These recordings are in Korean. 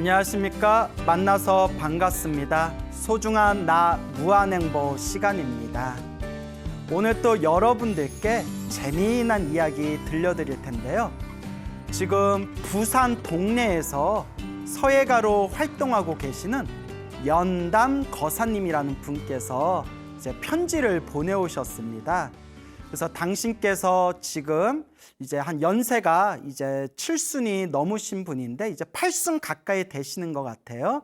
안녕하십니까. 만나서 반갑습니다. 소중한 나 무한행보 시간입니다. 오늘 또 여러분들께 재미난 이야기 들려드릴 텐데요. 지금 부산 동네에서 서예가로 활동하고 계시는 연담 거사님이라는 분께서 이제 편지를 보내오셨습니다. 그래서 당신께서 지금 이제 한 연세가 이제 7순이 넘으신 분인데 이제 8순 가까이 되시는 것 같아요.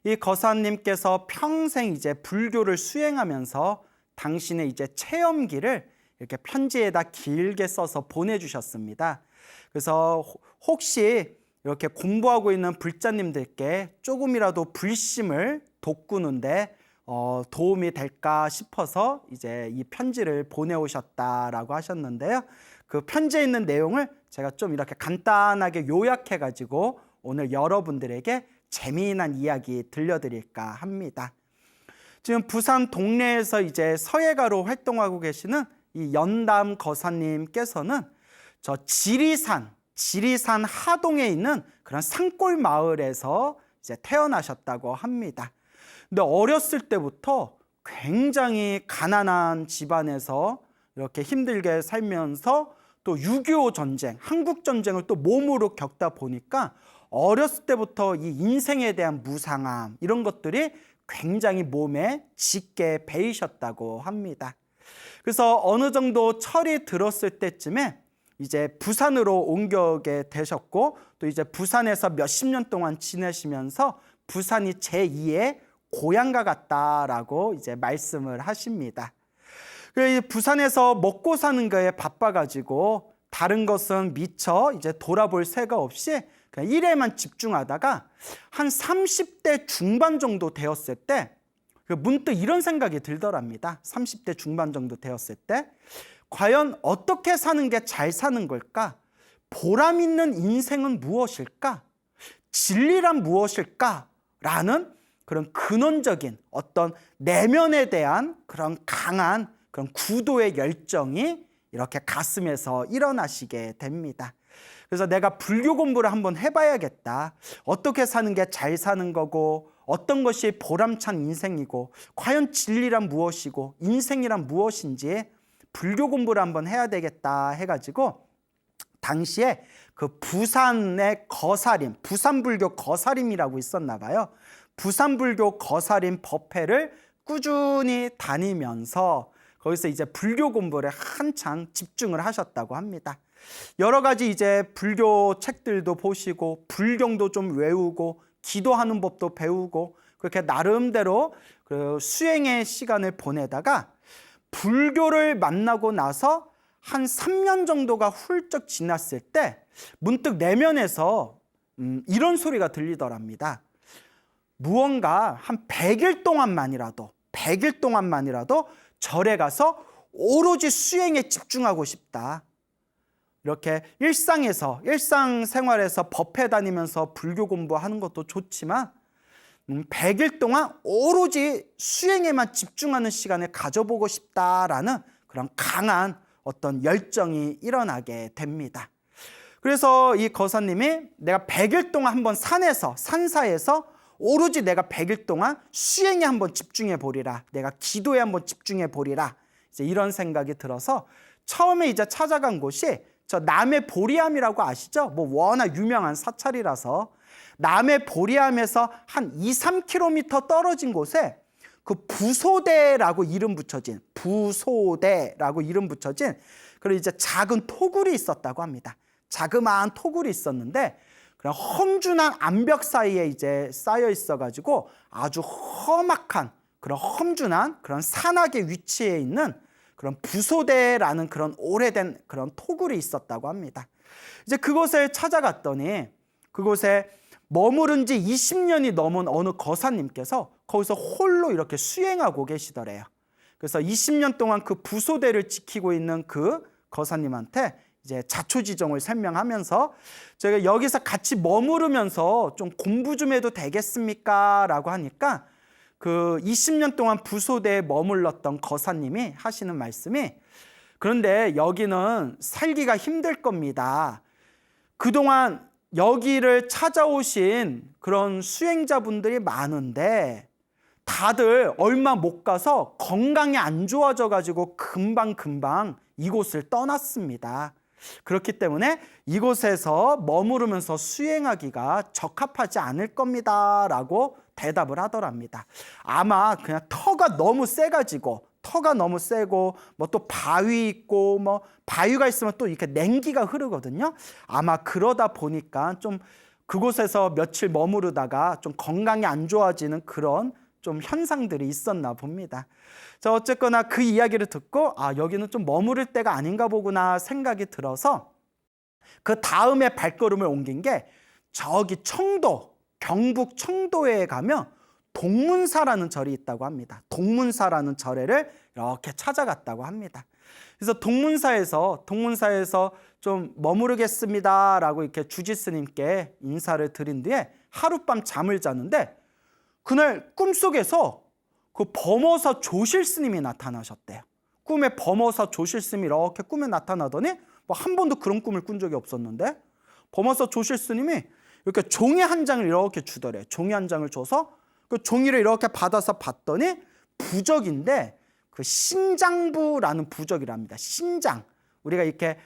이 거사님께서 평생 이제 불교를 수행하면서 당신의 이제 체험기를 이렇게 편지에다 길게 써서 보내주셨습니다. 그래서 혹시 이렇게 공부하고 있는 불자님들께 조금이라도 불심을 돋구는데 도움이 될까 싶어서 이제 이 편지를 보내오셨다라고 하셨는데요. 그 편지에 있는 내용을 제가 좀 이렇게 간단하게 요약해가지고 오늘 여러분들에게 재미난 이야기 들려드릴까 합니다. 지금 부산 동네에서 이제 서예가로 활동하고 계시는 이 연담 거사님께서는 저 지리산 하동에 있는 그런 산골 마을에서 이제 태어나셨다고 합니다. 근데 어렸을 때부터 굉장히 가난한 집안에서 이렇게 힘들게 살면서 또 6.25 전쟁, 한국 전쟁을 또 몸으로 겪다 보니까 어렸을 때부터 이 인생에 대한 무상함 이런 것들이 굉장히 몸에 짙게 배이셨다고 합니다. 그래서 어느 정도 철이 들었을 때쯤에 이제 부산으로 옮겨게 되셨고 또 이제 부산에서 몇십 년 동안 지내시면서 부산이 제2의 고향과 같다라고 이제 말씀을 하십니다. 부산에서 먹고 사는 거에 바빠가지고 다른 것은 미처 이제 돌아볼 새가 없이 그냥 일에만 집중하다가 한 30대 중반 정도 되었을 때 문득 이런 생각이 들더랍니다. 30대 중반 정도 되었을 때 과연 어떻게 사는 게 잘 사는 걸까? 보람 있는 인생은 무엇일까? 진리란 무엇일까? 라는 그런 근원적인 어떤 내면에 대한 그런 강한 그런 구도의 열정이 이렇게 가슴에서 일어나시게 됩니다. 그래서 내가 불교 공부를 한번 해봐야겠다. 어떻게 사는 게 잘 사는 거고 어떤 것이 보람찬 인생이고 과연 진리란 무엇이고 인생이란 무엇인지 불교 공부를 한번 해야 되겠다 해가지고 당시에 그 부산의 거사림, 부산불교 거사림이라고 있었나 봐요. 부산불교 거사림 법회를 꾸준히 다니면서 거기서 이제 불교 공부를 한창 집중을 하셨다고 합니다. 여러 가지 이제 불교 책들도 보시고 불경도 좀 외우고 기도하는 법도 배우고 그렇게 나름대로 그 수행의 시간을 보내다가 불교를 만나고 나서 한 3년 정도가 훌쩍 지났을 때 문득 내면에서 이런 소리가 들리더랍니다. 무언가 한 100일 동안만이라도 절에 가서 오로지 수행에 집중하고 싶다. 이렇게 일상생활에서 법회 다니면서 불교 공부하는 것도 좋지만 100일 동안 오로지 수행에만 집중하는 시간을 가져보고 싶다라는 그런 강한 어떤 열정이 일어나게 됩니다. 그래서 이 거사님이 내가 100일 동안 한번 산사에서 오로지 내가 100일 동안 수행에 한번 집중해 보리라. 내가 기도에 한번 집중해 보리라. 이제 이런 생각이 들어서 처음에 이제 찾아간 곳이 저 남해 보리암이라고 아시죠? 뭐 워낙 유명한 사찰이라서 남해 보리암에서 한 2-3km 떨어진 곳에 그 부소대라고 이름 붙여진 그리고 이제 작은 토굴이 있었다고 합니다. 자그마한 토굴이 있었는데 그런 험준한 암벽 사이에 이제 쌓여 있어가지고 아주 험악한 그런 험준한 그런 산악의 위치에 있는 그런 부소대라는 그런 오래된 그런 토굴이 있었다고 합니다. 이제 그곳에 찾아갔더니 그곳에 머무른 지 20년이 넘은 어느 거사님께서 거기서 홀로 이렇게 수행하고 계시더래요. 그래서 20년 동안 그 부소대를 지키고 있는 그 거사님한테 이제 자초지종을 설명하면서 제가 여기서 같이 머무르면서 좀 공부 좀 해도 되겠습니까? 라고 하니까 그 20년 동안 부소대에 머물렀던 거사님이 하시는 말씀이 그런데 여기는 살기가 힘들 겁니다. 그동안 여기를 찾아오신 그런 수행자분들이 많은데 다들 얼마 못 가서 건강이 안 좋아져 가지고 금방 이곳을 떠났습니다. 그렇기 때문에 이곳에서 머무르면서 수행하기가 적합하지 않을 겁니다 라고 대답을 하더랍니다. 아마 그냥 터가 너무 세고 뭐 또 바위 있고 뭐 바위가 있으면 또 이렇게 냉기가 흐르거든요. 아마 그러다 보니까 좀 그곳에서 며칠 머무르다가 좀 건강이 안 좋아지는 그런 좀 현상들이 있었나 봅니다. 자, 어쨌거나 그 이야기를 듣고 여기는 좀 머무를 때가 아닌가 보구나 생각이 들어서 그 다음에 발걸음을 옮긴 게 저기 청도, 경북 청도에 가면 동문사라는 절이 있다고 합니다. 동문사라는 절에를 이렇게 찾아갔다고 합니다. 그래서 동문사에서 좀 머무르겠습니다라고 이렇게 주지스님께 인사를 드린 뒤에 하룻밤 잠을 자는데 그날 꿈속에서 그 범어사 조실스님이 나타나셨대요. 꿈에 범어사 조실스님이 이렇게 꿈에 나타나더니 뭐 한 번도 그런 꿈을 꾼 적이 없었는데 범어사 조실스님이 이렇게 종이 한 장을 이렇게 주더래요. 종이 한 장을 줘서 그 종이를 이렇게 받아서 봤더니 부적인데 그 신장부라는 부적이랍니다. 신장. 우리가 이렇게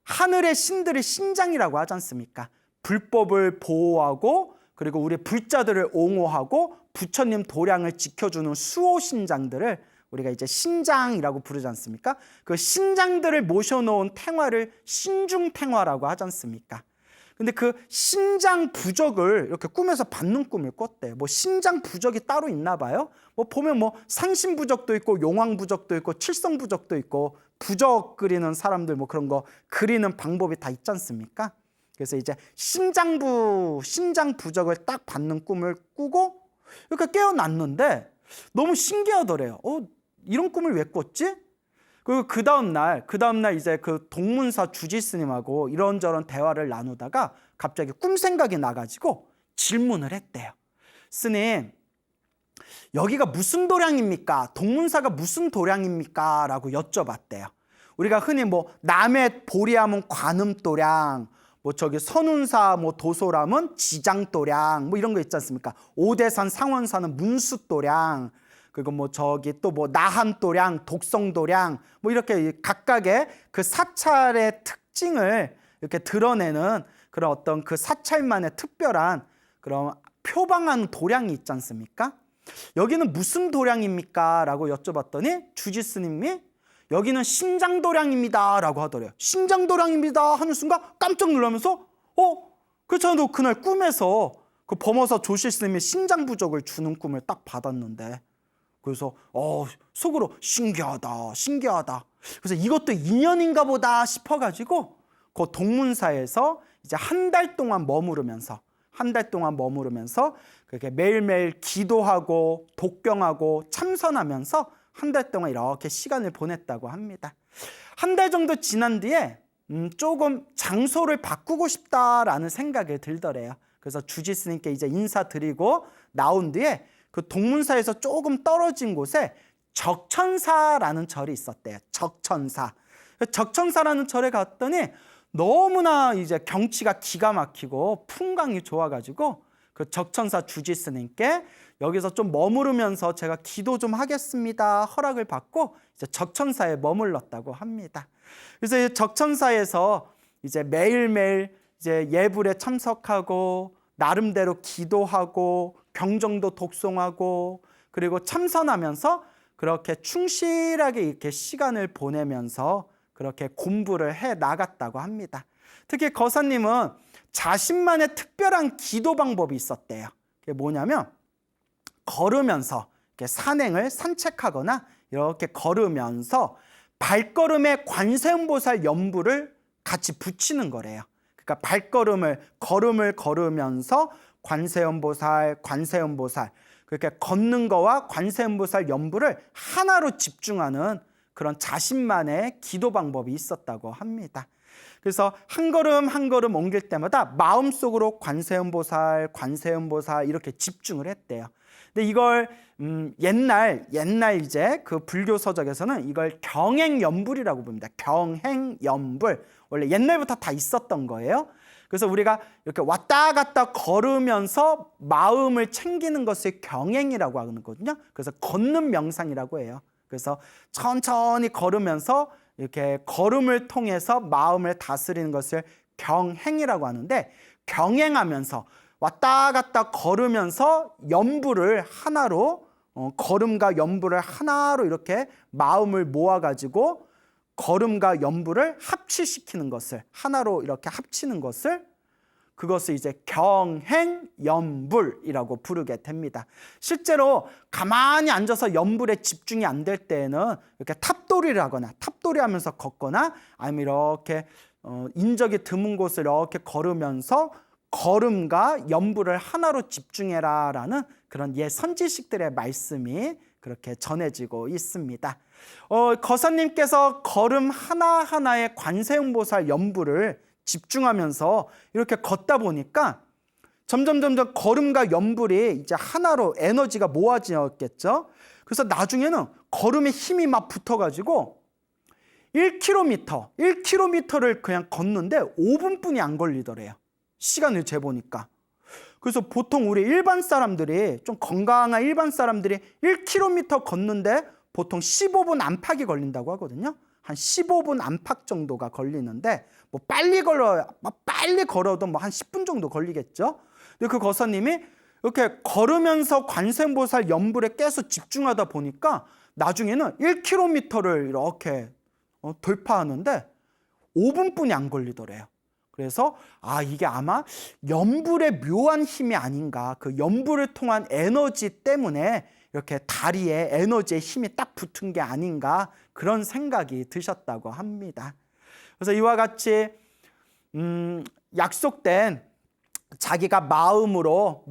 하늘의 신들의 신장이라고 하지 않습니까? 불법을 보호하고 그리고 우리 불자들을 옹호하고 부처님 도량을 지켜주는 수호신장들을 우리가 이제 신장이라고 부르지 않습니까? 그 신장들을 모셔놓은 탱화를 신중탱화라고 하지 않습니까? 근데 그 신장 부적을 이렇게 꿈에서 받는 꿈을 꿨대요. 뭐 신장 부적이 따로 있나 봐요. 뭐 보면 뭐 상신 부적도 있고 용왕 부적도 있고 칠성 부적도 있고 부적 그리는 사람들 뭐 그런 거 그리는 방법이 다 있지 않습니까? 그래서 이제 신장 부적을 딱 받는 꿈을 꾸고 이렇게 깨어났는데 너무 신기하더래요. 이런 꿈을 왜 꿨지? 그 다음 날 이제 그 동문사 주지스님하고 이런저런 대화를 나누다가 갑자기 꿈 생각이 나가지고 질문을 했대요. 스님, 여기가 무슨 도량입니까? 동문사가 무슨 도량입니까? 라고 여쭤봤대요. 우리가 흔히 뭐 남해 보리함은 관음도량, 뭐 저기 선운사 뭐 도소람은 지장도량 뭐 이런 거 있지 않습니까? 오대산 상원사는 문수도량, 그리고 뭐 저기 또 뭐 나한도량, 독성도량 뭐 이렇게 각각의 그 사찰의 특징을 이렇게 드러내는 그런 어떤 그 사찰만의 특별한 그런 표방한 도량이 있지 않습니까? 여기는 무슨 도량입니까? 라고 여쭤봤더니 주지스님이 여기는 신장도량입니다 라고 하더래요. 신장도량입니다 하는 순간 깜짝 놀라면서 그렇잖아, 너 그날 꿈에서 그 범어사 조실스님이 신장부적을 주는 꿈을 딱 받았는데 그래서 속으로 신기하다. 그래서 이것도 인연인가 보다 싶어가지고 그 동문사에서 이제 한 달 동안 머무르면서 그렇게 매일매일 기도하고 독경하고 참선하면서 한 달 동안 이렇게 시간을 보냈다고 합니다. 한 달 정도 지난 뒤에 조금 장소를 바꾸고 싶다라는 생각이 들더래요. 그래서 주지스님께 이제 인사드리고 나온 뒤에 그 동문사에서 조금 떨어진 곳에 적천사라는 절이 있었대요. 적천사라는 절에 갔더니 너무나 이제 경치가 기가 막히고 풍광이 좋아가지고 그 적천사 주지스님께 여기서 좀 머무르면서 제가 기도 좀 하겠습니다 허락을 받고 이제 적천사에 머물렀다고 합니다. 그래서 이 적천사에서 이제 매일매일 이제 예불에 참석하고 나름대로 기도하고 경정도 독송하고 그리고 참선하면서 그렇게 충실하게 이렇게 시간을 보내면서 그렇게 공부를 해 나갔다고 합니다. 특히 거사님은 자신만의 특별한 기도 방법이 있었대요. 그게 뭐냐면 걸으면서 이렇게 산책하거나 이렇게 걸으면서 발걸음에 관세음보살 연부를 같이 붙이는 거래요. 그러니까 걸음을 걸으면서 관세음보살 그렇게 걷는 거와 관세음보살 연부를 하나로 집중하는 그런 자신만의 기도 방법이 있었다고 합니다. 그래서 한 걸음 옮길 때마다 마음속으로 관세음보살 이렇게 집중을 했대요. 근데 이걸 옛날 이제 그 불교 서적에서는 이걸 경행연불이라고 부릅니다. 경행연불. 원래 옛날부터 다 있었던 거예요. 그래서 우리가 이렇게 왔다 갔다 걸으면서 마음을 챙기는 것을 경행이라고 하거든요. 그래서 걷는 명상이라고 해요. 그래서 천천히 걸으면서 이렇게 걸음을 통해서 마음을 다스리는 것을 경행이라고 하는데, 경행하면서 왔다 갔다 걸으면서 연부를 하나로, 걸음과 연부를 하나로 이렇게 마음을 모아가지고 걸음과 연부를 합치시키는 것을, 하나로 이렇게 합치는 것을, 그것을 이제 경행연불이라고 부르게 됩니다. 실제로 가만히 앉아서 연불에 집중이 안 될 때에는 이렇게 탑도리를 하거나, 탑도리 하면서 걷거나, 아니면 이렇게 인적이 드문 곳을 이렇게 걸으면서 걸음과 연불을 하나로 집중해라라는 그런 옛 선지식들의 말씀이 그렇게 전해지고 있습니다. 거사님께서 걸음 하나하나의 관세음보살 연불을 집중하면서 이렇게 걷다 보니까 점점 걸음과 연불이 이제 하나로 에너지가 모아지었겠죠. 그래서 나중에는 걸음에 힘이 막 붙어가지고 1km를 그냥 걷는데 5분뿐이 안 걸리더래요. 시간을 재보니까. 그래서 보통 우리 일반 사람들이, 좀 건강한 일반 사람들이 1km 걷는데 보통 15분 안팎이 걸린다고 하거든요. 한 15분 안팎 정도가 걸리는데, 뭐 빨리 걸어도 뭐 한 10분 정도 걸리겠죠. 근데 그 거사님이 이렇게 걸으면서 관세음보살 연불에 계속 집중하다 보니까 나중에는 1km를 이렇게 돌파하는데 5분뿐이 안 걸리더래요. 그래서 이게 아마 연불의 묘한 힘이 아닌가, 그 연불을 통한 에너지 때문에 이렇게 다리에 에너지의 힘이 딱 붙은 게 아닌가, 그런 생각이 드셨다고 합니다. 그래서 이와 같이 약속된 자기가 마음으로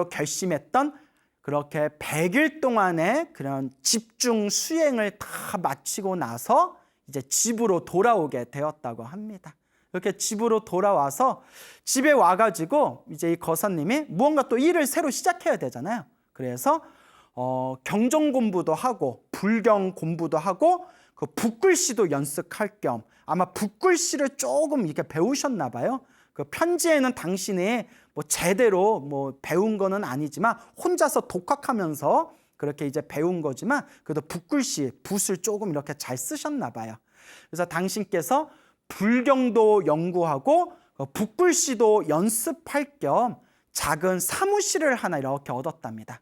결심했던 그렇게 100일 동안의 그런 집중 수행을 다 마치고 나서 이제 집으로 돌아오게 되었다고 합니다. 이렇게 집으로 돌아와서 집에 와가지고 이제 이 거사님이 무언가 또 일을 새로 시작해야 되잖아요. 그래서 경전 공부도 하고 불경 공부도 하고 그 붓글씨도 연습할 겸, 아마 붓글씨를 조금 이렇게 배우셨나 봐요. 그 편지에는 당신이 뭐 제대로 뭐 배운 거는 아니지만 혼자서 독학하면서 그렇게 이제 배운 거지만 그래도 붓글씨, 붓을 조금 이렇게 잘 쓰셨나 봐요. 그래서 당신께서 불경도 연구하고 붓글씨도 연습할 겸 작은 사무실을 하나 이렇게 얻었답니다.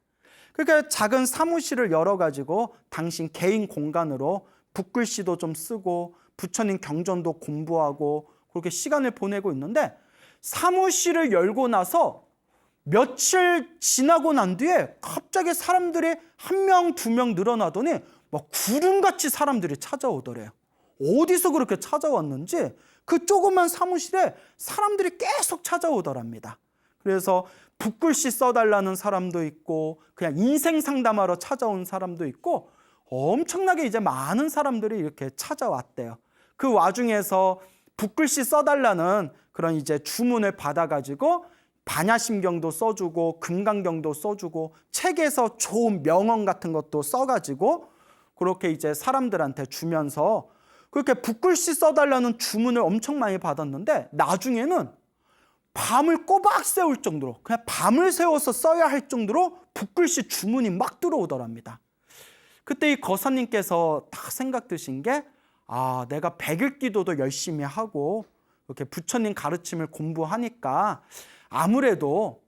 그러니까 작은 사무실을 열어가지고 당신 개인 공간으로 붓글씨도 좀 쓰고 부처님 경전도 공부하고 그렇게 시간을 보내고 있는데, 사무실을 열고 나서 며칠 지나고 난 뒤에 갑자기 사람들이 1명, 2명 늘어나더니 막 구름같이 사람들이 찾아오더래요. 어디서 그렇게 찾아왔는지 그 조그만 사무실에 사람들이 계속 찾아오더랍니다. 그래서 붓글씨 써달라는 사람도 있고 그냥 인생 상담하러 찾아온 사람도 있고 엄청나게 이제 많은 사람들이 이렇게 찾아왔대요. 그 와중에서 붓글씨 써달라는 그런 이제 주문을 받아가지고 반야심경도 써주고 금강경도 써주고 책에서 좋은 명언 같은 것도 써가지고 그렇게 이제 사람들한테 주면서 그렇게 붓글씨 써달라는 주문을 엄청 많이 받았는데, 나중에는 밤을 꼬박 세울 정도로, 그냥 밤을 새워서 써야 할 정도로 붓글씨 주문이 막 들어오더랍니다. 그때 이 거사님께서 딱 생각 드신 게, 내가 100일 기도도 열심히 하고 이렇게 부처님 가르침을 공부하니까 아무래도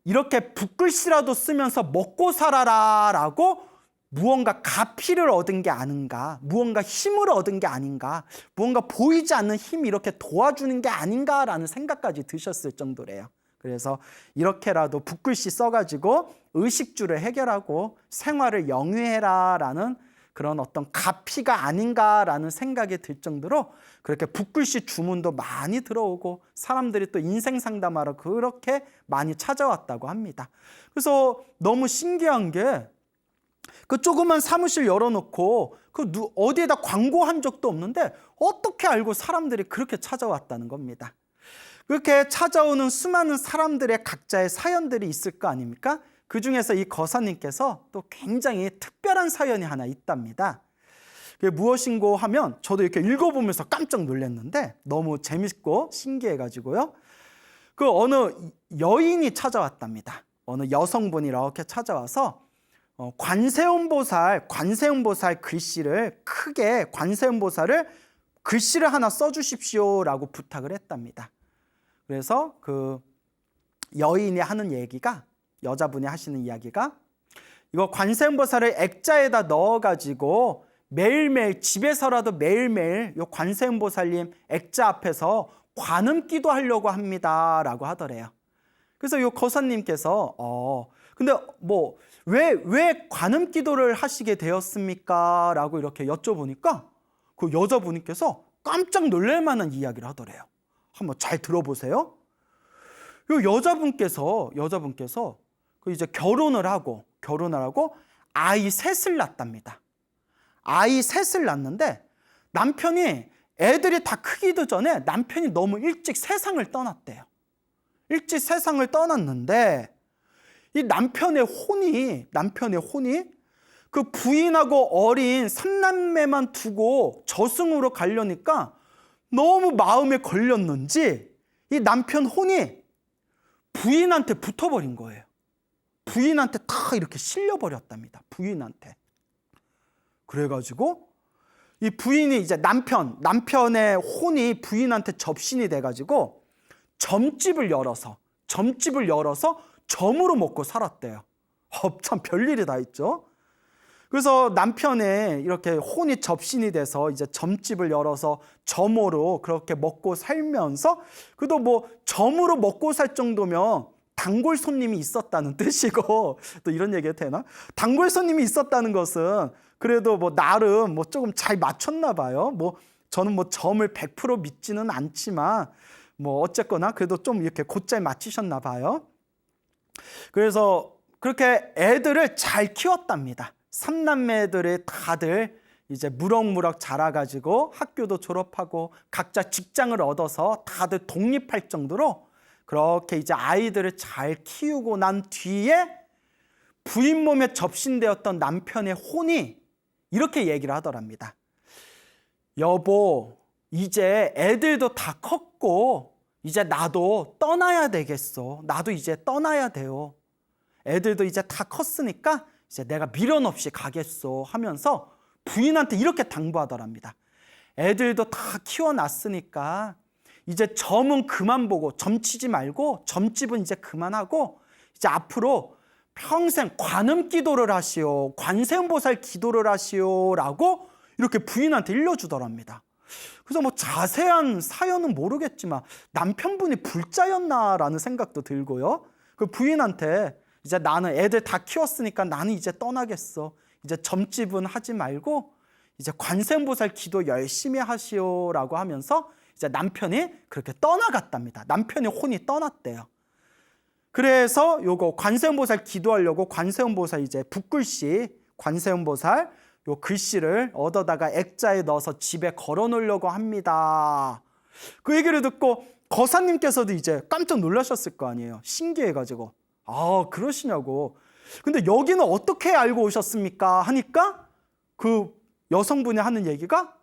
이렇게 붓글씨라도 쓰면서 먹고 살아라 라고 무언가 가피를 얻은 게 아닌가, 무언가 힘을 얻은 게 아닌가, 무언가 보이지 않는 힘이 이렇게 도와주는 게 아닌가라는 생각까지 드셨을 정도래요. 그래서 이렇게라도 붓글씨 써가지고 의식주를 해결하고 생활을 영위해라 라는 그런 어떤 가피가 아닌가라는 생각이 들 정도로 그렇게 붓글씨 주문도 많이 들어오고 사람들이 또 인생 상담하러 그렇게 많이 찾아왔다고 합니다. 그래서 너무 신기한 게, 그 조그만 사무실 열어놓고 어디에다 광고한 적도 없는데 어떻게 알고 사람들이 그렇게 찾아왔다는 겁니다. 그렇게 찾아오는 수많은 사람들의 각자의 사연들이 있을 거 아닙니까? 그 중에서 이 거사님께서 또 굉장히 특별한 사연이 하나 있답니다. 그게 무엇인고 하면 저도 이렇게 읽어보면서 깜짝 놀랐는데 너무 재밌고 신기해가지고요. 그 어느 여인이 찾아왔답니다. 어느 여성분이 이렇게 찾아와서 관세음보살 글씨를 크게 관세음보살을 글씨를 하나 써주십시오라고 부탁을 했답니다. 그래서 그 여인이 하는 얘기가, 여자분이 하시는 이야기가, 이거 관세음보살을 액자에다 넣어가지고 매일매일 집에서라도 매일매일 요 관세음보살님 액자 앞에서 관음기도 하려고 합니다 라고 하더래요. 그래서 요 거사님께서 근데 뭐 왜 관음기도를 하시게 되었습니까? 라고 이렇게 여쭤보니까 그 여자분께서 깜짝 놀랄 만한 이야기를 하더래요. 한번 잘 들어보세요. 요 여자분께서 그 이제 결혼을 하고 아이 셋을 낳답니다. 아이 셋을 낳는데 남편이, 애들이 다 크기도 전에 남편이 너무 일찍 세상을 떠났대요. 일찍 세상을 떠났는데 이 남편의 혼이 그 부인하고 어린 삼남매만 두고 저승으로 가려니까 너무 마음에 걸렸는지 이 남편 혼이 부인한테 붙어버린 거예요. 부인한테 다 이렇게 실려버렸답니다. 부인한테. 그래가지고 이 부인이 이제 남편의 혼이 부인한테 접신이 돼가지고 점집을 열어서 점으로 먹고 살았대요. 참 별일이 다 있죠. 그래서 남편의 이렇게 혼이 접신이 돼서 이제 점집을 열어서 점으로 그렇게 먹고 살면서, 그래도 뭐 점으로 먹고 살 정도면 단골 손님이 있었다는 뜻이고, 또 이런 얘기가 되나? 단골 손님이 있었다는 것은 그래도 뭐 나름 뭐 조금 잘 맞췄나 봐요. 뭐 저는 뭐 점을 100% 믿지는 않지만 뭐 어쨌거나 그래도 좀 이렇게 곧잘 맞추셨나 봐요. 그래서 그렇게 애들을 잘 키웠답니다. 삼남매들이 다들 이제 무럭무럭 자라가지고 학교도 졸업하고 각자 직장을 얻어서 다들 독립할 정도로 그렇게 이제 아이들을 잘 키우고 난 뒤에 부인 몸에 접신되었던 남편의 혼이 이렇게 얘기를 하더랍니다. 여보, 이제 애들도 다 컸고 이제 나도 떠나야 되겠어. 나도 이제 떠나야 돼요. 애들도 이제 다 컸으니까 이제 내가 미련 없이 가겠어 하면서 부인한테 이렇게 당부하더랍니다. 애들도 다 키워놨으니까 이제 점은 그만 보고, 점치지 말고 점집은 이제 그만하고 이제 앞으로 평생 관음 기도를 하시오, 관세음보살 기도를 하시오라고 이렇게 부인한테 일러주더랍니다. 그래서 뭐 자세한 사연은 모르겠지만 남편분이 불자였나라는 생각도 들고요. 그 부인한테 이제 나는 애들 다 키웠으니까 나는 이제 떠나겠어. 이제 점집은 하지 말고 이제 관세음보살 기도 열심히 하시오라고 하면서 이제 남편이 그렇게 떠나갔답니다. 남편의 혼이 떠났대요. 그래서 요거 관세음보살 기도하려고 관세음보살 이제 붓글씨 관세음보살 요 글씨를 얻어다가 액자에 넣어서 집에 걸어 놓으려고 합니다. 그 얘기를 듣고 거사님께서도 이제 깜짝 놀라셨을 거 아니에요. 신기해가지고. 그러시냐고. 근데 여기는 어떻게 알고 오셨습니까? 하니까 그 여성분이 하는 얘기가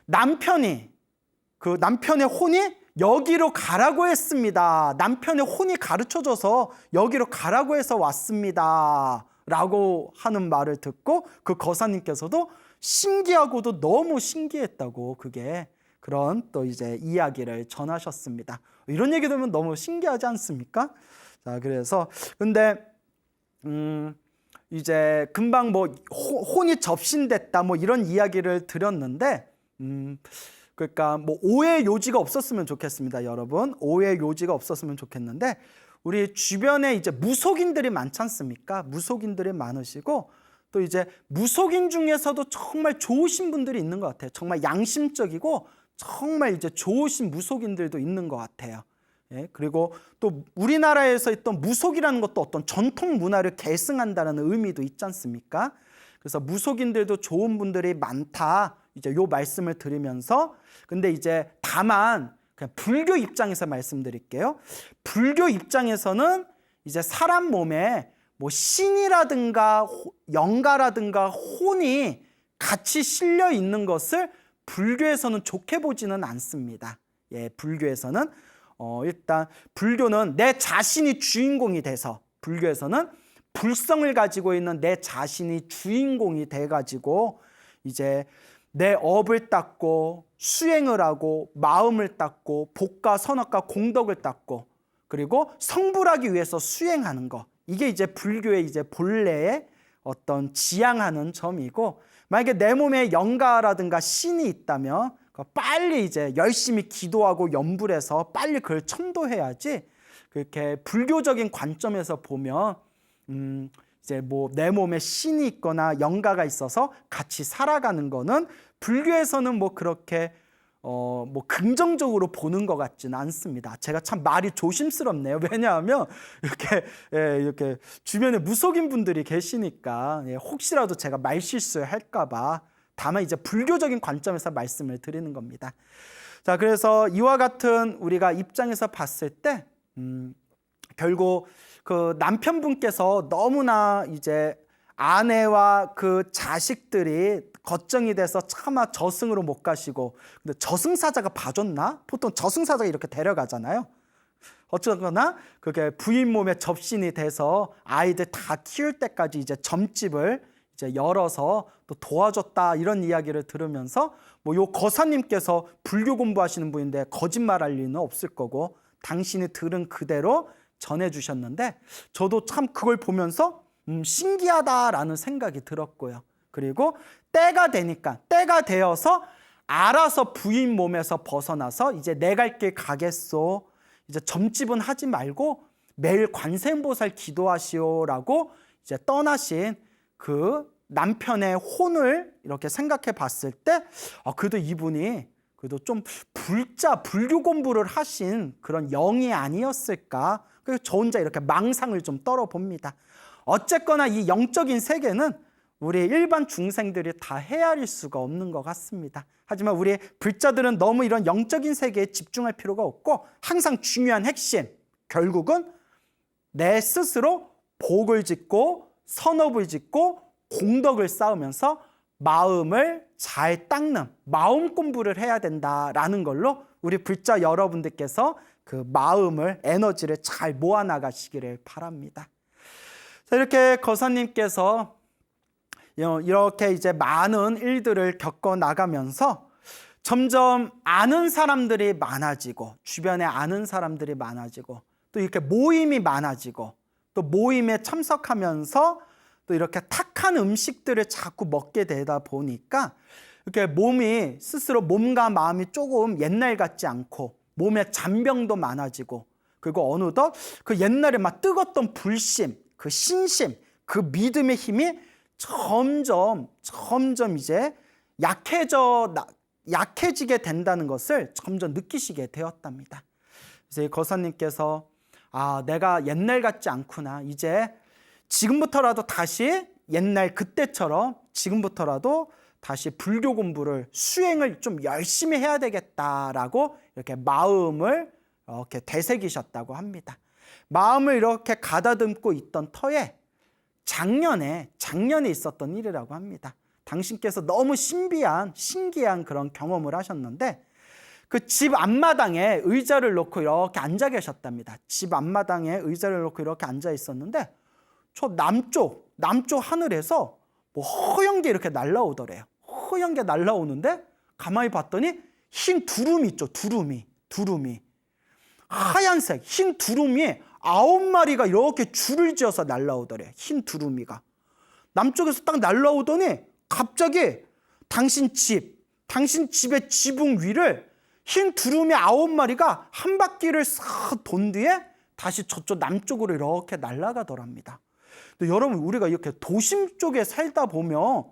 남편의 혼이 여기로 가라고 했습니다. 남편의 혼이 가르쳐줘서 여기로 가라고 해서 왔습니다. 라고 하는 말을 듣고 그 거사님께서도 신기하고도 너무 신기했다고 그게 그런 또 이제 이야기를 전하셨습니다. 이런 얘기 들으면 너무 신기하지 않습니까? 자, 그래서 근데 이제 금방 뭐 혼이 접신됐다 뭐 이런 이야기를 드렸는데 그러니까 뭐 오해 요지가 없었으면 좋겠습니다, 여러분. 오해 요지가 없었으면 좋겠는데 우리 주변에 이제 무속인들이 많지 않습니까? 무속인들이 많으시고 또 이제 무속인 중에서도 정말 좋으신 분들이 있는 것 같아요. 정말 양심적이고 정말 이제 좋으신 무속인들도 있는 것 같아요. 예, 그리고 또 우리나라에서 있던 무속이라는 것도 어떤 전통 문화를 계승한다는 의미도 있지 않습니까? 그래서 무속인들도 좋은 분들이 많다. 이제 요 말씀을 드리면서 근데 이제 다만 그냥 불교 입장에서 말씀드릴게요. 불교 입장에서는 이제 사람 몸에 뭐 신이라든가 영가라든가 혼이 같이 실려 있는 것을 불교에서는 좋게 보지는 않습니다. 예, 불교에서는 일단 불교는 내 자신이 주인공이 돼서, 불교에서는 불성을 가지고 있는 내 자신이 주인공이 돼가지고 이제 내 업을 닦고 수행을 하고 마음을 닦고 복과 선악과 공덕을 닦고 그리고 성불하기 위해서 수행하는 거, 이게 이제 불교의 이제 본래의 어떤 지향하는 점이고, 만약에 내 몸에 영가라든가 신이 있다면 빨리 이제 열심히 기도하고 염불해서 빨리 그걸 천도해야지, 그렇게 불교적인 관점에서 보면 이제 뭐 내 몸에 신이 있거나 영가가 있어서 같이 살아가는 거는 불교에서는 뭐 그렇게 뭐 긍정적으로 보는 것 같지는 않습니다. 제가 참 말이 조심스럽네요. 왜냐하면 이렇게 주변에 무속인 분들이 계시니까 혹시라도 제가 말 실수할까봐, 다만 이제 불교적인 관점에서 말씀을 드리는 겁니다. 자, 그래서 이와 같은 우리가 입장에서 봤을 때 결국 그 남편분께서 너무나 이제 아내와 그 자식들이 걱정이 돼서 차마 저승으로 못 가시고, 근데 저승사자가 봐줬나? 보통 저승사자가 이렇게 데려가잖아요. 어쩌거나 그게 부인 몸에 접신이 돼서 아이들 다 키울 때까지 이제 점집을 이제 열어서 또 도와줬다, 이런 이야기를 들으면서 뭐 요 거사님께서 불교 공부하시는 분인데 거짓말할 리는 없을 거고 당신이 들은 그대로 전해주셨는데, 저도 참 그걸 보면서 신기하다라는 생각이 들었고요. 그리고 때가 되니까, 때가 되어서 알아서 부인 몸에서 벗어나서 이제 내 갈 길 가겠소, 이제 점집은 하지 말고 매일 관세음보살 기도하시오라고 이제 떠나신 그 남편의 혼을 이렇게 생각해 봤을 때 그래도 이분이 그래도 좀 불교 공부를 하신 그런 영이 아니었을까, 그래서 저 혼자 이렇게 망상을 좀 떨어봅니다. 어쨌거나 이 영적인 세계는 우리 일반 중생들이 다 헤아릴 수가 없는 것 같습니다. 하지만 우리 불자들은 너무 이런 영적인 세계에 집중할 필요가 없고, 항상 중요한 핵심, 결국은 내 스스로 복을 짓고 선업을 짓고 공덕을 쌓으면서 마음을 잘 닦는 마음 공부를 해야 된다라는 걸로 우리 불자 여러분들께서 그 마음을, 에너지를 잘 모아나가시기를 바랍니다. 자, 이렇게 거사님께서 이렇게 이제 많은 일들을 겪어 나가면서 점점 아는 사람들이 많아지고, 주변에 아는 사람들이 많아지고, 또 이렇게 모임이 많아지고, 또 모임에 참석하면서 또 이렇게 탁한 음식들을 자꾸 먹게 되다 보니까 이렇게 몸이 스스로, 몸과 마음이 조금 옛날 같지 않고 몸에 잔병도 많아지고, 그리고 어느덧 그 옛날에 막 뜨겁던 불심, 그 신심, 그 믿음의 힘이 점점 이제 약해지게 된다는 것을 점점 느끼시게 되었답니다. 그래서 이 거사님께서 내가 옛날 같지 않구나, 이제 지금부터라도 다시 옛날 그때처럼 지금부터라도 다시 불교 공부를, 수행을 좀 열심히 해야 되겠다라고 이렇게 마음을 이렇게 되새기셨다고 합니다. 마음을 이렇게 가다듬고 있던 터에 작년에 있었던 일이라고 합니다. 당신께서 너무 신기한 그런 경험을 하셨는데, 그 집 앞마당에 의자를 놓고 이렇게 앉아 계셨답니다. 집 앞마당에 의자를 놓고 이렇게 앉아 있었는데, 저 남쪽 하늘에서 뭐 허연 게 이렇게 날라오더래요. 허연 게 날라오는데 가만히 봤더니 흰 두루미 있죠. 두루미. 하얀색 흰 두루미 9마리가 이렇게 줄을 지어서 날라오더래. 흰 두루미가 남쪽에서 딱 날라오더니 갑자기 당신 집의 지붕 위를 흰 두루미 9마리가 한 바퀴를 싹 돈 뒤에 다시 저쪽 남쪽으로 이렇게 날아가더랍니다. 근데 여러분, 우리가 이렇게 도심 쪽에 살다 보면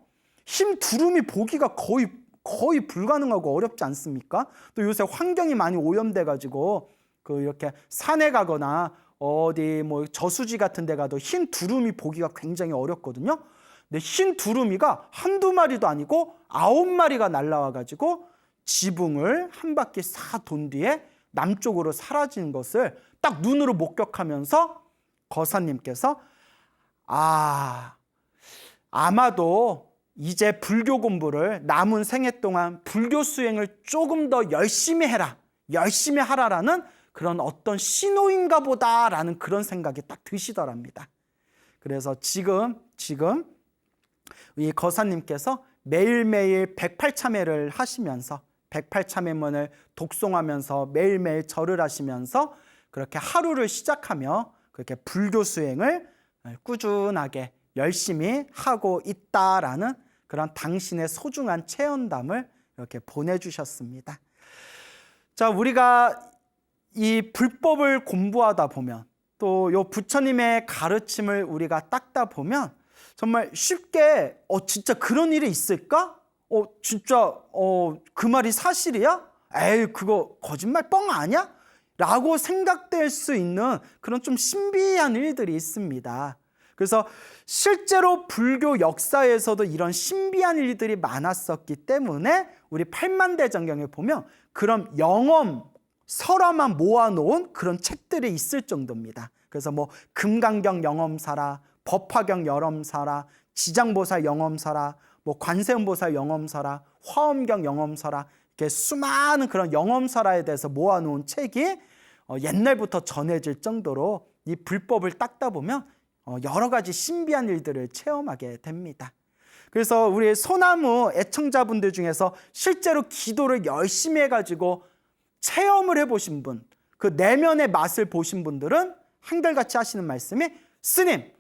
흰 두루미 보기가 거의 불가능하고 어렵지 않습니까? 또 요새 환경이 많이 오염돼 가지고 그 이렇게 산에 가거나 어디 뭐 저수지 같은 데 가도 흰 두루미 보기가 굉장히 어렵거든요. 근데 흰 두루미가 한두 마리도 아니고 9마리가 날라와 가지고 지붕을 한 바퀴 싹 돈 뒤에 남쪽으로 사라진 것을 딱 눈으로 목격하면서 거사님께서 아마도 이제 불교 공부를 남은 생애 동안 불교 수행을 조금 더 열심히 해라, 열심히 하라라는 그런 어떤 신호인가 보다라는 그런 생각이 딱 드시더랍니다. 그래서 지금 이 거사님께서 매일매일 108참회를 하시면서 108참회문을 독송하면서 매일매일 절을 하시면서 그렇게 하루를 시작하며 그렇게 불교 수행을 꾸준하게 열심히 하고 있다라는 그런 당신의 소중한 체험담을 이렇게 보내주셨습니다. 자, 우리가 이 불법을 공부하다 보면 또 요 부처님의 가르침을 우리가 닦다 보면 정말 쉽게 진짜 그런 일이 있을까? 진짜 그 말이 사실이야? 에이, 그거 거짓말 뻥 아니야? 라고 생각될 수 있는 그런 좀 신비한 일들이 있습니다. 그래서 실제로 불교 역사에서도 이런 신비한 일들이 많았었기 때문에 우리 팔만대장경에 보면 그런 영험 설화만 모아놓은 그런 책들이 있을 정도입니다. 그래서 뭐 금강경 영험사라, 법화경 영험사라, 지장보살 영험사라, 뭐 관세음보살 영험사라, 화엄경 영험사라, 이렇게 수많은 그런 영험사라에 대해서 모아놓은 책이 옛날부터 전해질 정도로 이 불법을 닦다 보면 여러 가지 신비한 일들을 체험하게 됩니다. 그래서 우리 소나무 애청자분들 중에서 실제로 기도를 열심히 해가지고 체험을 해보신 분, 그 내면의 맛을 보신 분들은 한결같이 하시는 말씀이, 스님,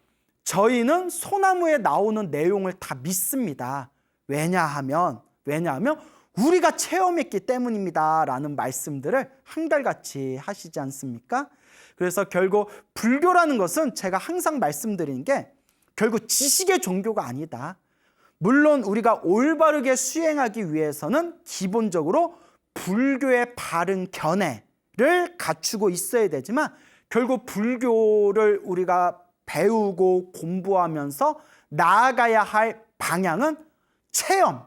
저희는 소나무에 나오는 내용을 다 믿습니다. 왜냐하면 우리가 체험했기 때문입니다 라는 말씀들을 한결같이 하시지 않습니까? 그래서 결국 불교라는 것은 제가 항상 말씀드리는 게 결국 지식의 종교가 아니다. 물론 우리가 올바르게 수행하기 위해서는 기본적으로 불교의 바른 견해를 갖추고 있어야 되지만 결국 불교를 우리가 배우고 공부하면서 나아가야 할 방향은 체험,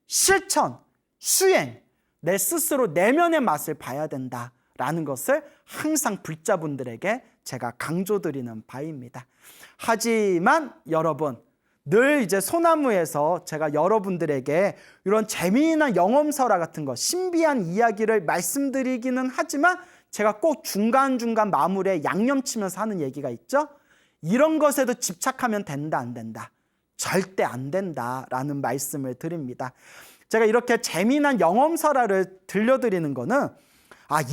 실천, 수행, 내 스스로 내면의 맛을 봐야 된다라는 것을 항상 불자분들에게 제가 강조드리는 바입니다. 하지만 여러분, 늘 이제 소나무에서 제가 여러분들에게 이런 재미난 영험설화 같은 거, 신비한 이야기를 말씀드리기는 하지만 제가 꼭 중간중간 마무리에 양념치면서 하는 얘기가 있죠. 이런 것에도 집착하면 된다, 안 된다? 절대 안 된다라는 말씀을 드립니다. 제가 이렇게 재미난 영험설화를 들려드리는 거는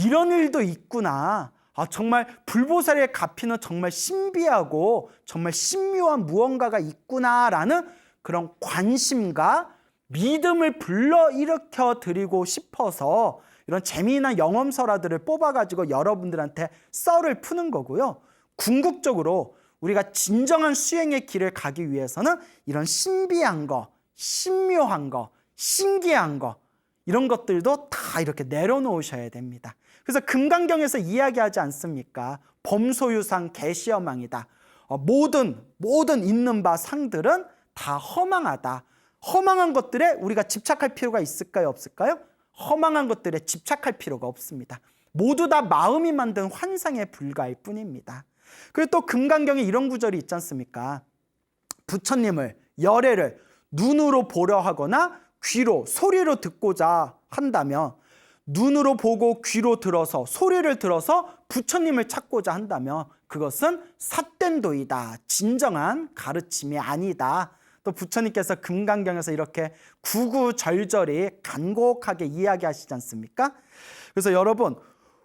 이런 일도 있구나. 정말 불보살의 가피는 정말 신비하고 정말 신묘한 무언가가 있구나라는 그런 관심과 믿음을 불러일으켜 드리고 싶어서 이런 재미난 영험설화들을 뽑아가지고 여러분들한테 썰을 푸는 거고요. 궁극적으로 우리가 진정한 수행의 길을 가기 위해서는 이런 신비한 거, 신묘한 거, 신기한 거, 이런 것들도 다 이렇게 내려놓으셔야 됩니다. 그래서 금강경에서 이야기하지 않습니까? 범소유상 개시여망이다. 모든 있는 바 상들은 다 허망하다. 허망한 것들에 우리가 집착할 필요가 있을까요? 없을까요? 허망한 것들에 집착할 필요가 없습니다. 모두 다 마음이 만든 환상에 불과할 뿐입니다. 그리고 또 금강경에 이런 구절이 있지 않습니까? 부처님을, 열애를 눈으로 보려 하거나 귀로, 소리로 듣고자 한다면, 눈으로 보고 귀로 들어서 소리를 들어서 부처님을 찾고자 한다면 그것은 삿된 도이다. 진정한 가르침이 아니다. 또 부처님께서 금강경에서 이렇게 구구절절히 간곡하게 이야기하시지 않습니까? 그래서 여러분,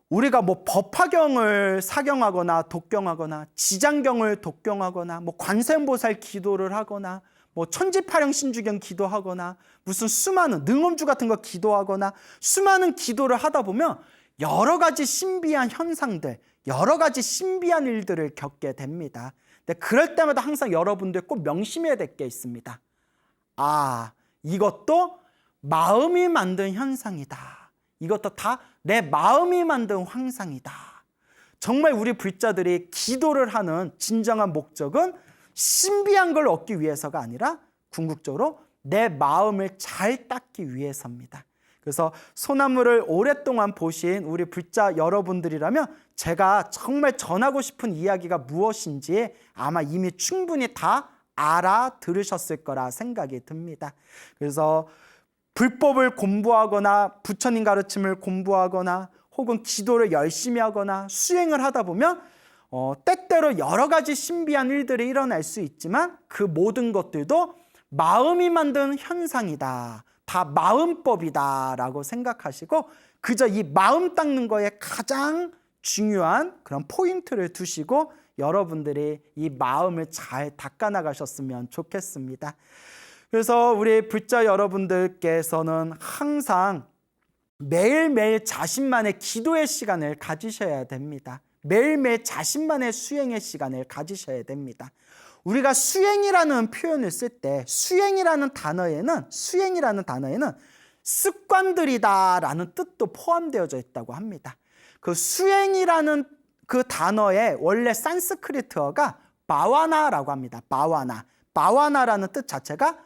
우리가 뭐 법화경을 사경하거나 독경하거나 지장경을 독경하거나 뭐 관세음보살 기도를 하거나 뭐 천지파령 신주경 기도하거나 무슨 수많은 능엄주 같은 거 기도하거나 수많은 기도를 하다 보면 여러 가지 신비한 현상들, 여러 가지 신비한 일들을 겪게 됩니다. 근데 그럴 때마다 항상 여러분들 꼭 명심해야 될 게 있습니다. 이것도 마음이 만든 현상이다. 이것도 다 내 마음이 만든 환상이다. 정말 우리 불자들이 기도를 하는 진정한 목적은 신비한 걸 얻기 위해서가 아니라 궁극적으로 내 마음을 잘 닦기 위해서입니다. 그래서 소나무를 오랫동안 보신 우리 불자 여러분들이라면 제가 정말 전하고 싶은 이야기가 무엇인지 아마 이미 충분히 다 알아들으셨을 거라 생각이 듭니다. 그래서 불법을 공부하거나 부처님 가르침을 공부하거나 혹은 기도를 열심히 하거나 수행을 하다 보면 때때로 여러 가지 신비한 일들이 일어날 수 있지만 그 모든 것들도 마음이 만든 현상이다. 다 마음법이다 라고 생각하시고 그저 이 마음 닦는 거에 가장 중요한 그런 포인트를 두시고 여러분들이 이 마음을 잘 닦아나가셨으면 좋겠습니다. 그래서 우리 불자 여러분들께서는 항상 매일매일 자신만의 기도의 시간을 가지셔야 됩니다. 매일매일 자신만의 수행의 시간을 가지셔야 됩니다. 우리가 수행이라는 표현을 쓸 때 수행이라는 단어에는 습관들이다라는 뜻도 포함되어져 있다고 합니다. 그 수행이라는 그 단어의 원래 산스크리트어가 바와나라고 합니다. 바와나라는 뜻 자체가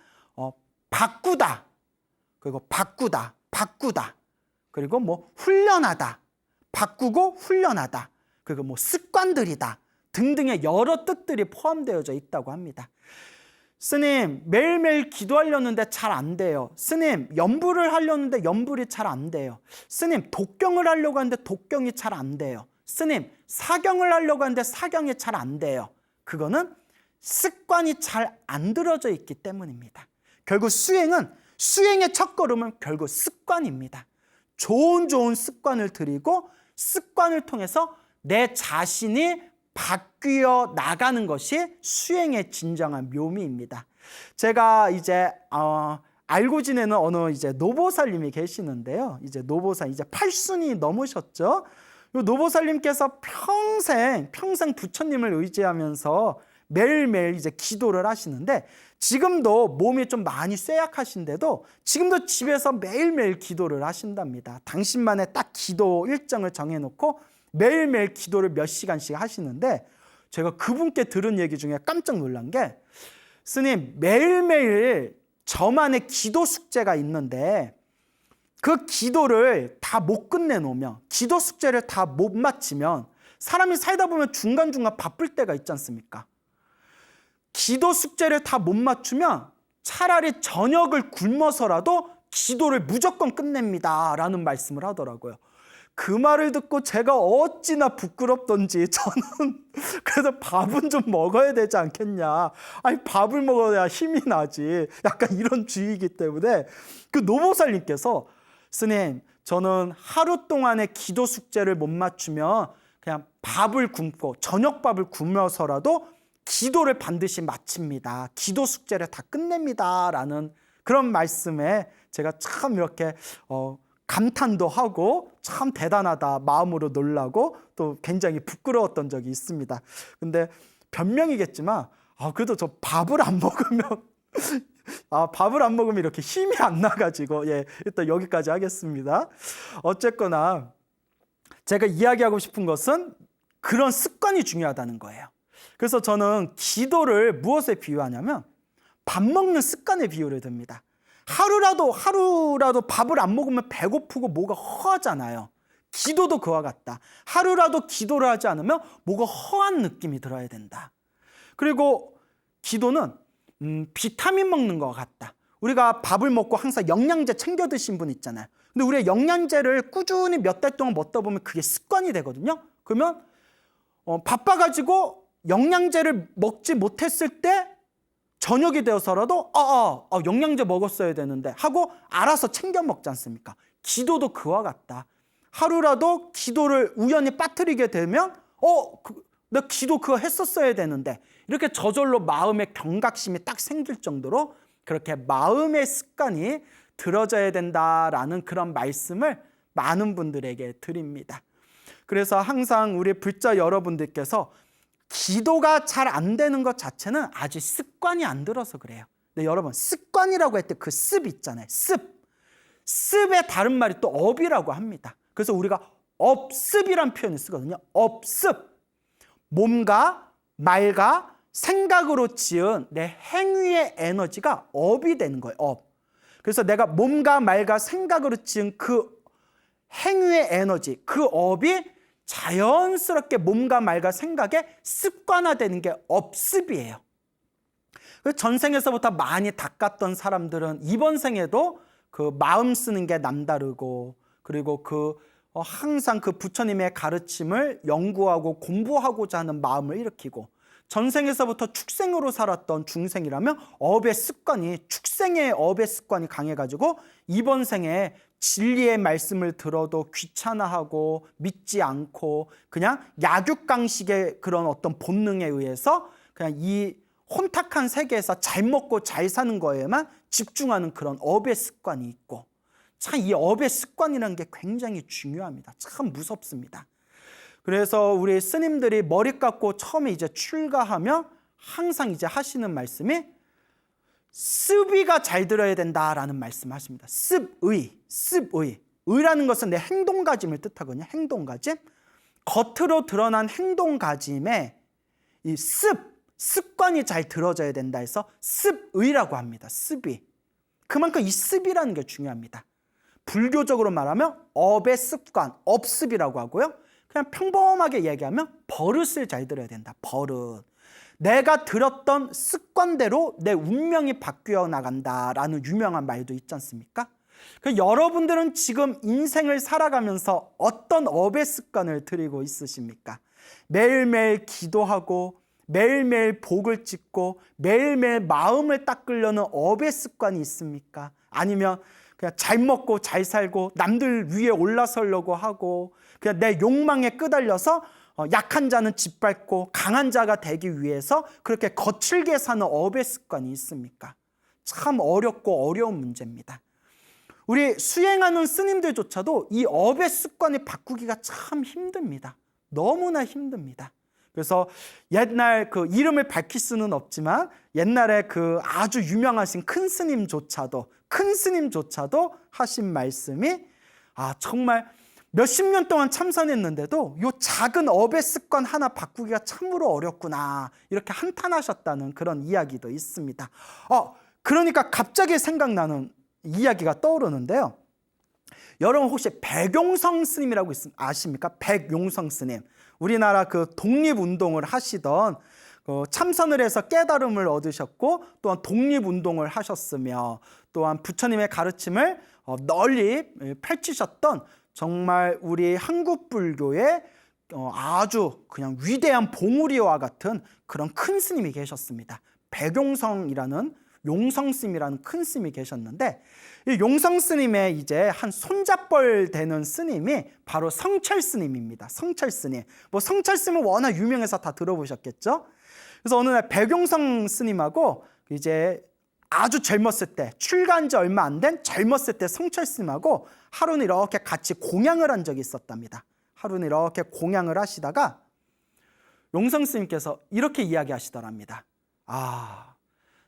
바꾸다, 그리고 바꾸다, 그리고 뭐 훈련하다, 바꾸고 훈련하다, 그리고 뭐 습관들이다 등등의 여러 뜻들이 포함되어져 있다고 합니다. 스님, 매일매일 기도하려는데 잘 안 돼요. 스님, 연불을 하려는데 연불이 잘 안 돼요. 스님, 독경을 하려고 하는데 독경이 잘 안 돼요. 스님, 사경을 하려고 하는데 사경이 잘 안 돼요. 그거는 습관이 잘 안 들어져 있기 때문입니다. 결국 수행의 첫걸음은 결국 습관입니다. 좋은 습관을 들이고 습관을 통해서 내 자신이 바뀌어 나가는 것이 수행의 진정한 묘미입니다. 제가 이제 알고 지내는 어느 이제 노보살님이 계시는데요. 이제 노보살 이제 8순이 넘으셨죠. 노보살님께서 평생 부처님을 의지하면서 매일매일 이제 기도를 하시는데 지금도 몸이 좀 많이 쇠약하신데도 지금도 집에서 매일매일 기도를 하신답니다. 당신만의 딱 기도 일정을 정해놓고 매일매일 기도를 몇 시간씩 하시는데 제가 그분께 들은 얘기 중에 깜짝 놀란 게 스님, 매일매일 저만의 기도 숙제가 있는데 그 기도를 다 못 끝내놓으면, 기도 숙제를 다 못 마치면 사람이 살다 보면 중간중간 바쁠 때가 있지 않습니까? 기도 숙제를 다 못 맞추면 차라리 저녁을 굶어서라도 기도를 무조건 끝냅니다 라는 말씀을 하더라고요. 그 말을 듣고 제가 어찌나 부끄럽던지 저는 그래도 밥은 좀 먹어야 되지 않겠냐. 아니 밥을 먹어야 힘이 나지. 약간 이런 주의이기 때문에 그 노보살님께서 스님, 저는 하루 동안의 기도 숙제를 못 맞추면 그냥 밥을 굶고 저녁밥을 굶어서라도 기도를 반드시 마칩니다. 기도 숙제를 다 끝냅니다 라는 그런 말씀에 제가 참 이렇게 감탄도 하고 참 대단하다 마음으로 놀라고 또 굉장히 부끄러웠던 적이 있습니다. 근데 변명이겠지만 그래도 저 밥을 안 먹으면 이렇게 힘이 안 나가지고 일단 여기까지 하겠습니다. 어쨌거나 제가 이야기하고 싶은 것은 그런 습관이 중요하다는 거예요. 그래서 저는 기도를 무엇에 비유하냐면 밥 먹는 습관에 비유를 듭니다. 하루라도 밥을 안 먹으면 배고프고 뭐가 허하잖아요. 기도도 그와 같다. 하루라도 기도를 하지 않으면 뭐가 허한 느낌이 들어야 된다. 그리고 기도는 비타민 먹는 것 같다. 우리가 밥을 먹고 항상 영양제 챙겨 드신 분 있잖아요. 근데 우리가 영양제를 꾸준히 몇 달 동안 먹다 보면 그게 습관이 되거든요. 그러면 바빠가지고 영양제를 먹지 못했을 때 저녁이 되어서라도 영양제 먹었어야 되는데 하고 알아서 챙겨 먹지 않습니까? 기도도 그와 같다. 하루라도 기도를 우연히 빠뜨리게 되면 나 기도 그거 했었어야 되는데 이렇게 저절로 마음의 경각심이 딱 생길 정도로 그렇게 마음의 습관이 들어져야 된다라는 그런 말씀을 많은 분들에게 드립니다. 그래서 항상 우리 불자 여러분들께서 기도가 잘 안 되는 것 자체는 아직 습관이 안 들어서 그래요. 근데 여러분, 습관이라고 할 때 그 습 있잖아요. 습의 다른 말이 또 업이라고 합니다. 그래서 우리가 업습이란 표현을 쓰거든요. 업습. 몸과 말과 생각으로 지은 내 행위의 에너지가 업이 되는 거예요. 업. 그래서 내가 몸과 말과 생각으로 지은 그 행위의 에너지, 그 업이 자연스럽게 몸과 말과 생각에 습관화되는 게 업습이에요. 전생에서부터 많이 닦았던 사람들은 이번 생에도 그 마음 쓰는 게 남다르고, 그리고 항상 그 부처님의 가르침을 연구하고 공부하고자 하는 마음을 일으키고, 전생에서부터 축생으로 살았던 중생이라면 업의 습관이, 축생의 업의 습관이 강해가지고 이번 생에 진리의 말씀을 들어도 귀찮아하고 믿지 않고 그냥 약육강식의 그런 어떤 본능에 의해서 그냥 이 혼탁한 세계에서 잘 먹고 잘 사는 거에만 집중하는 그런 업의 습관이 있고, 참 이 업의 습관이라는 게 굉장히 중요합니다. 참 무섭습니다. 그래서 우리 스님들이 머리 깎고 처음에 이제 출가하면 항상 이제 하시는 말씀이 습의가 잘 들어야 된다라는 말씀을 하십니다. 습의. 의라는 것은 내 행동가짐을 뜻하거든요. 행동가짐. 겉으로 드러난 행동가짐에 이 습관이 잘 들어져야 된다 해서 습의라고 합니다. 습의. 그만큼 이 습이라는 게 중요합니다. 불교적으로 말하면 업의 습관, 업습이라고 하고요. 그냥 평범하게 얘기하면 버릇을 잘 들어야 된다. 버릇. 내가 들었던 습관대로 내 운명이 바뀌어 나간다라는 유명한 말도 있지 않습니까? 여러분들은 지금 인생을 살아가면서 어떤 업의 습관을 들이고 있으십니까? 매일매일 기도하고 매일매일 복을 짓고 매일매일 마음을 닦으려는 업의 습관이 있습니까? 아니면 그냥 잘 먹고 잘 살고 남들 위에 올라서려고 하고 그냥 내 욕망에 끄달려서 약한 자는 짓밟고 강한 자가 되기 위해서 그렇게 거칠게 사는 업의 습관이 있습니까? 참 어렵고 어려운 문제입니다. 우리 수행하는 스님들조차도 이 업의 습관을 바꾸기가 참 힘듭니다. 너무나 힘듭니다. 그래서 옛날 그 이름을 밝힐 수는 없지만 옛날에 그 아주 유명하신 큰 스님조차도 하신 말씀이 정말 몇십 년 동안 참선했는데도 이 작은 업의 습관 하나 바꾸기가 참으로 어렵구나 이렇게 한탄하셨다는 그런 이야기도 있습니다. 그러니까 갑자기 생각나는 이야기가 떠오르는데요. 여러분 혹시 백용성 스님이라고 아십니까? 백용성 스님. 우리나라 그 독립운동을 하시던 참선을 해서 깨달음을 얻으셨고 또한 독립운동을 하셨으며 또한 부처님의 가르침을 널리 펼치셨던 정말 우리 한국 불교의 아주 그냥 위대한 봉우리와 같은 그런 큰 스님이 계셨습니다. 백용성이라는 용성스님이라는 큰 스님이 계셨는데 이 용성스님의 이제 한 손잡벌 되는 스님이 바로 성철스님입니다. 성철스님. 성철스님은 워낙 유명해서 다 들어보셨겠죠? 그래서 어느 날 백용성 스님하고 이제 아주 젊었을 때 출가한 지 얼마 안 된 젊었을 때 성철스님하고 하루는 이렇게 같이 공양을 한 적이 있었답니다. 하루는 이렇게 공양을 하시다가 용성스님께서 이렇게 이야기하시더랍니다.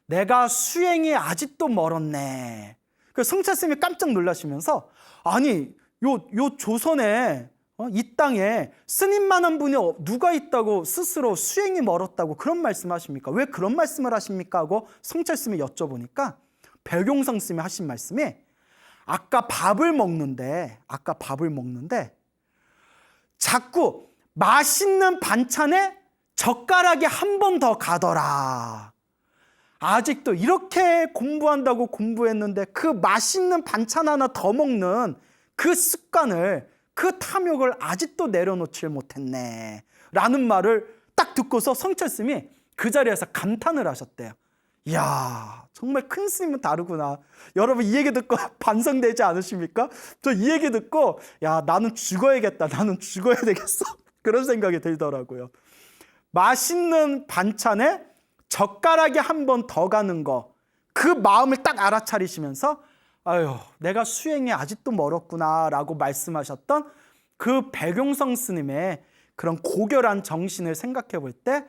내가 수행이 아직도 멀었네. 그 성철스님이 깜짝 놀라시면서 아니 요 조선에 이 땅에 스님만한 분이 누가 있다고 스스로 수행이 멀었다고 그런 말씀하십니까? 왜 그런 말씀을 하십니까? 하고 성철스님이 여쭤보니까 백용성 스님이 하신 말씀이 아까 밥을 먹는데 자꾸 맛있는 반찬에 젓가락이 한 번 더 가더라. 아직도 이렇게 공부한다고 공부했는데 그 맛있는 반찬 하나 더 먹는 그 습관을 그 탐욕을 아직도 내려놓질 못했네 라는 말을 딱 듣고서 성철스님이 그 자리에서 감탄을 하셨대요. 이야 정말 큰 스님은 다르구나. 여러분 이 얘기 듣고 반성되지 않으십니까? 저 이 얘기 듣고 나는 죽어야겠다. 나는 죽어야 되겠어. 그런 생각이 들더라고요. 맛있는 반찬에 젓가락이 한 번 더 가는 거 그 마음을 딱 알아차리시면서 내가 수행이 아직도 멀었구나 라고 말씀하셨던 그 백용성 스님의 그런 고결한 정신을 생각해 볼 때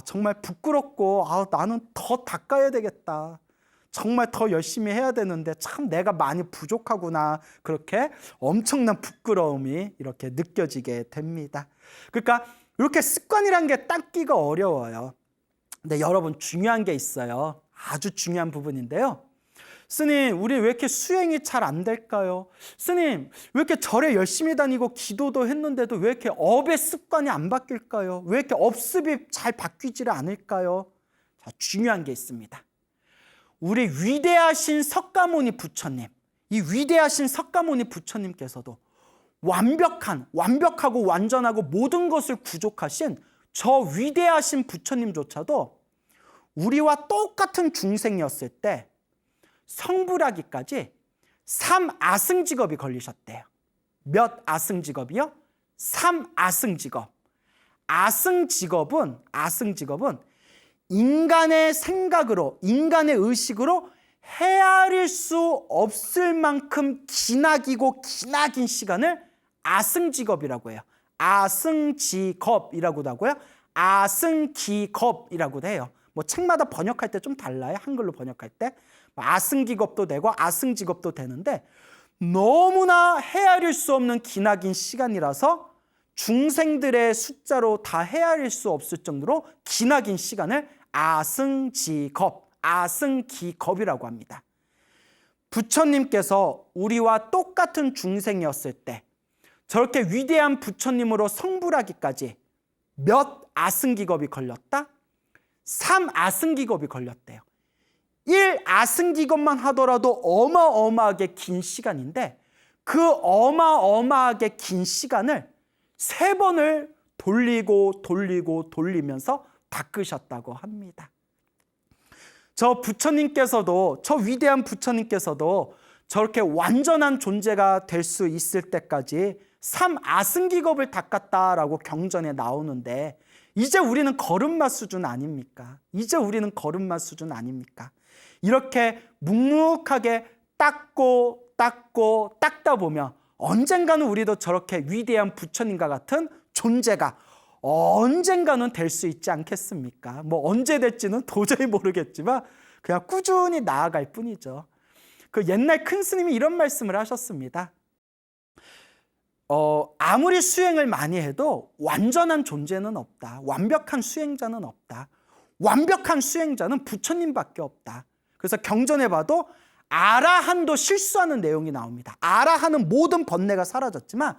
정말 부끄럽고 나는 더 닦아야 되겠다. 정말 더 열심히 해야 되는데 참 내가 많이 부족하구나. 그렇게 엄청난 부끄러움이 이렇게 느껴지게 됩니다. 그러니까 이렇게 습관이란 게 닦기가 어려워요. 근데 여러분 중요한 게 있어요. 아주 중요한 부분인데요. 스님, 우리 왜 이렇게 수행이 잘 안 될까요? 스님, 왜 이렇게 절에 열심히 다니고 기도도 했는데도 왜 이렇게 업의 습관이 안 바뀔까요? 왜 이렇게 업습이 잘 바뀌지를 않을까요? 자, 중요한 게 있습니다. 우리 위대하신 석가모니 부처님, 이 위대하신 석가모니 부처님께서도 완벽하고 완전하고 모든 것을 구족하신 저 위대하신 부처님조차도 우리와 똑같은 중생이었을 때 성불하기까지 3아승직업이 걸리셨대요. 몇 아승직업이요? 3아승직업. 아승직업은 인간의 생각으로, 인간의 의식으로 헤아릴 수 없을 만큼 기나기고 기나긴 시간을 아승직업이라고 해요. 아승직업이라고도 하고요. 아승기겁이라고도 해요. 뭐 책마다 번역할 때 좀 달라요. 한글로 번역할 때. 아승기겁도 되고 아승직업도 되는데 너무나 헤아릴 수 없는 기나긴 시간이라서 중생들의 숫자로 다 헤아릴 수 없을 정도로 기나긴 시간을 아승직업, 아승기겁이라고 합니다. 부처님께서 우리와 똑같은 중생이었을 때 저렇게 위대한 부처님으로 성불하기까지 몇 아승기겁이 걸렸다? 3아승기겁이 걸렸대요. 1아승기겁만 하더라도 어마어마하게 긴 시간인데 그 어마어마하게 긴 시간을 3번을 돌리면서 닦으셨다고 합니다. 저 부처님께서도, 저 위대한 부처님께서도 저렇게 완전한 존재가 될 수 있을 때까지 3아승기겁을 닦았다라고 경전에 나오는데 이제 우리는 걸음마 수준 아닙니까? 이렇게 묵묵하게 닦다 보면 언젠가는 우리도 저렇게 위대한 부처님과 같은 존재가 언젠가는 될 수 있지 않겠습니까? 뭐 언제 될지는 도저히 모르겠지만 그냥 꾸준히 나아갈 뿐이죠. 그 옛날 큰 스님이 이런 말씀을 하셨습니다. 아무리 수행을 많이 해도 완전한 존재는 없다. 완벽한 수행자는 없다. 완벽한 수행자는 부처님밖에 없다. 그래서 경전에 봐도 아라한도 실수하는 내용이 나옵니다. 아라한은 모든 번뇌가 사라졌지만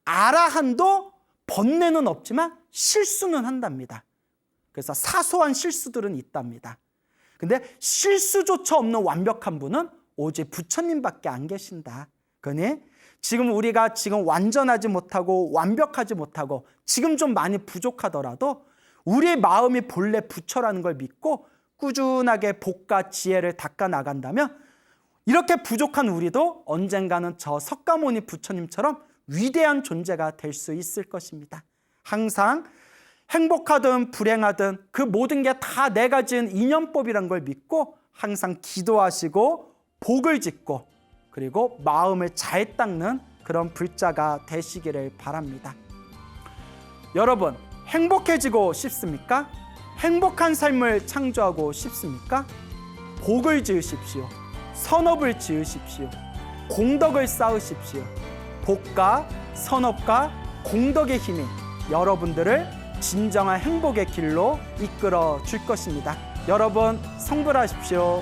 아라한도 번뇌는 없지만 실수는 한답니다. 그래서 사소한 실수들은 있답니다. 근데 실수조차 없는 완벽한 분은 오직 부처님밖에 안 계신다. 그러니 지금 우리가 지금 완전하지 못하고 완벽하지 못하고 지금 좀 많이 부족하더라도 우리의 마음이 본래 부처라는 걸 믿고 꾸준하게 복과 지혜를 닦아 나간다면 이렇게 부족한 우리도 언젠가는 저 석가모니 부처님처럼 위대한 존재가 될 수 있을 것입니다. 항상 행복하든 불행하든 그 모든 게 다 내가 지은 인연법이란 걸 믿고 항상 기도하시고 복을 짓고 그리고 마음을 잘 닦는 그런 불자가 되시기를 바랍니다. 여러분, 행복해지고 싶습니까? 행복한 삶을 창조하고 싶습니까? 복을 지으십시오. 선업을 지으십시오. 공덕을 쌓으십시오. 복과 선업과 공덕의 힘이 여러분들을 진정한 행복의 길로 이끌어 줄 것입니다. 여러분, 성불하십시오.